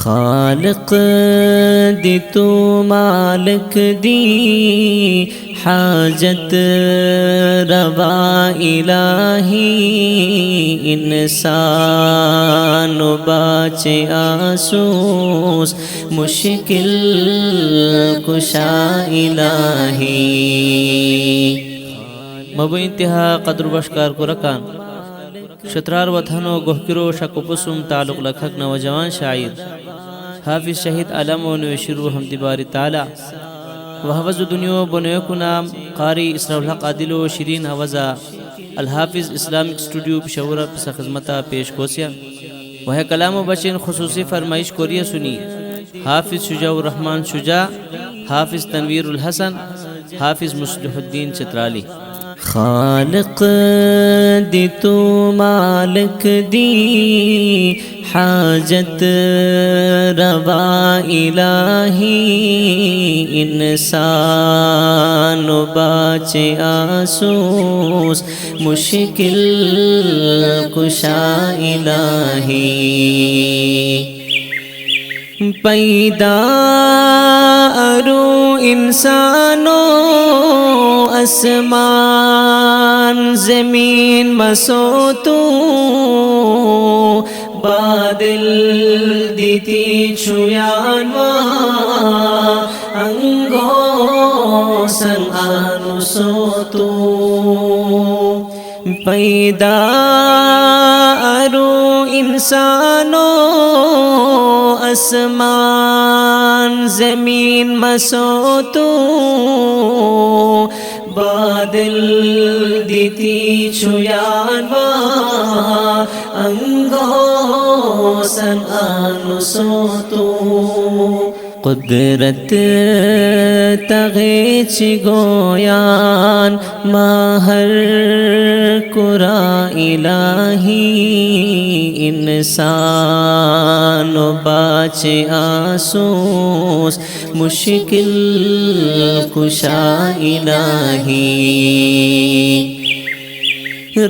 खालिक दी तू मालिक दी हाजत रवा इलाही इंसान बाचे आसूस मुश्किल कुशा इलाही मबु इंतहा कद्र बशकार को रकान शतरार वतनो गोहकिरो शकुपुसुम ताल्लुक लखक नौजवान शायर हाफिज शहीद अलम व नशरू हमदी बारी ताला वहवज़ दुनिया बुनियाकु नाम कारी इसराउल हक आदिल व शिरीन हवज़ा अल हाफिज इस्लामिक स्टूडियो पेशावर पिसा खिदमता पेश कोसिया वह कलाम व बचन खुसूसी फरमाइश कोरिया सुनी हाफिज शुजाउर रहमान शुजा हाफिज तनवीरुल हसन हाफिज मुस्लिहुद्दीन चित्राली खालिक दी तू मालिक दी हाजत रवा इलाही इंसान बाचे आसूस मुश्किल कुशा इलाही पैदा अरु इंसानो आसमान ज़मीन मसो तू बादल दीती छुयानवा अंगो संगानु सो तू पैदा अरु इंसानो आसमान ज़मीन मसो तू बादल दीती छुयानवा अंगो सनआनु सो तू कुदरत तगेच गोयान माहर कुरा इलाही इंसान बाचे आसूस मुश्किल कुशा इलाही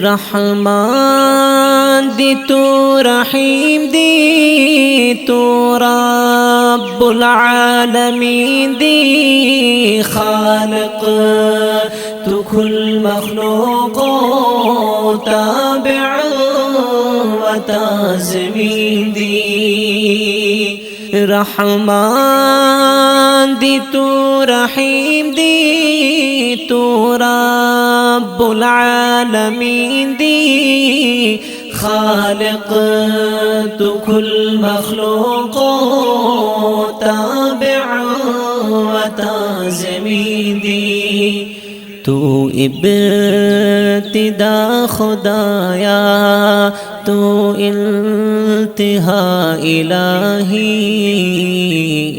रहमान दी तू रहीम दी तू रब्बुल आलमीन दी खालिक तू कुल मखलूको ताबिअ व ताज़मीन दी रहमान दी तू रहीम दी तू रब्बुल आलमीन दी खालिक तू कुल मखलूको ताबिअ व ताज़मीन दी तू इब्तिदा खुदाया तू इंतहा इलाही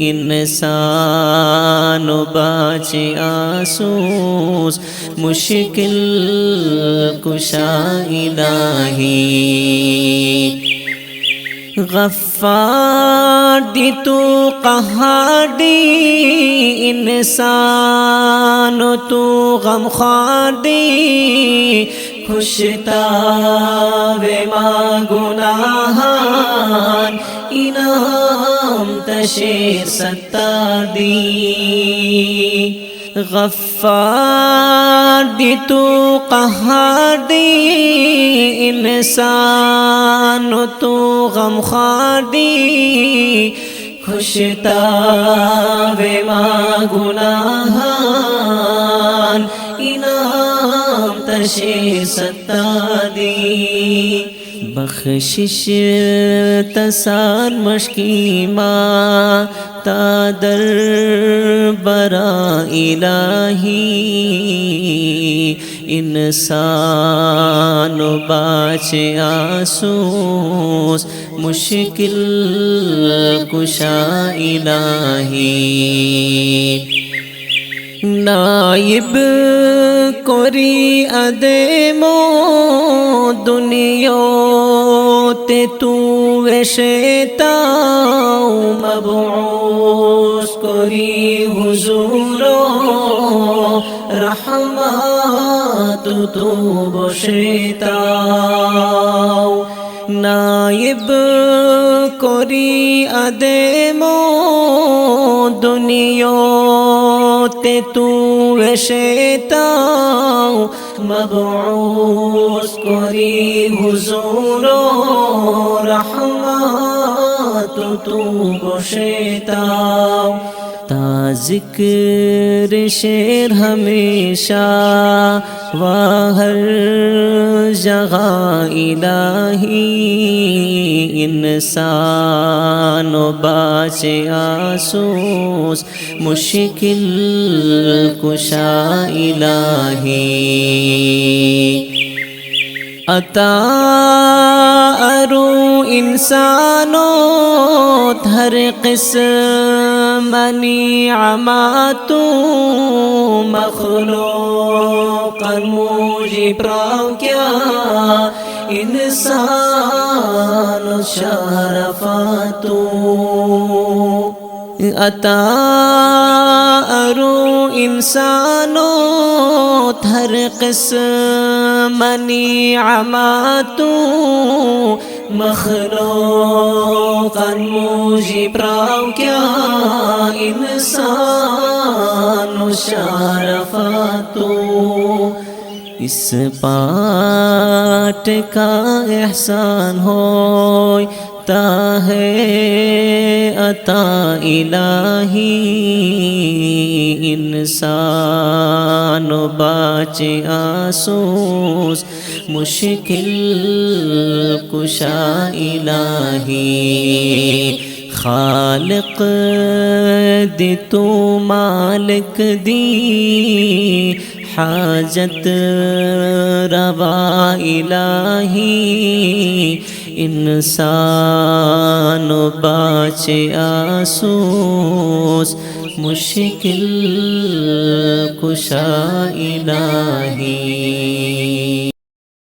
इंसान बाचे आसूस मुश्किल कुशा इलाही गफ्फार दी तू क़हार दी इंसान तू गमख्वार दी खुशतावे मा गुनाहान इनाम तशे सत्तार दी गफ्फार दी तू क़हार दी इंसान तू गमख्वार दी खुशतावे मा गुनाहान इनाम तशे सत्ता दी बख्शिश तसार मशकीमा तादर बरा इलाही इंसान बाचे आसूस मुश्किल कुशा इलाही नाइब कोरी अदेमो दुनिया ते तू वेशेताऊ मबऊस कोरी हुजूरो रहमत तू बशेताऊ नाइब को করি আদেমো দুনিয়াতে তু এসে তাও মবউস করি হুজুর রহমত তু বসে তাও তা जिक्र शेर हमेशा वाहर जगह इलाही इंसान बाचे आसूस मुश्किल कुशा इलाही अता अरु इंसानो हर किस्मनी अमातु मखलूक मुझे प्राव क्या इंसान शरफातु अता अरु इंसानो हर किस्मनी अमातु मखलूकन मुझे प्राव क्या इंसान शरफातु इस पाठ का एहसान होय ताहे अता इलाही इंसान बाचे आसूस मुश्किल कुशा इलाही खालिक दे तू मालिक दी हाजत रवा इलाही इंसान बाचे आसूस मुश्किल कुशा इलाही।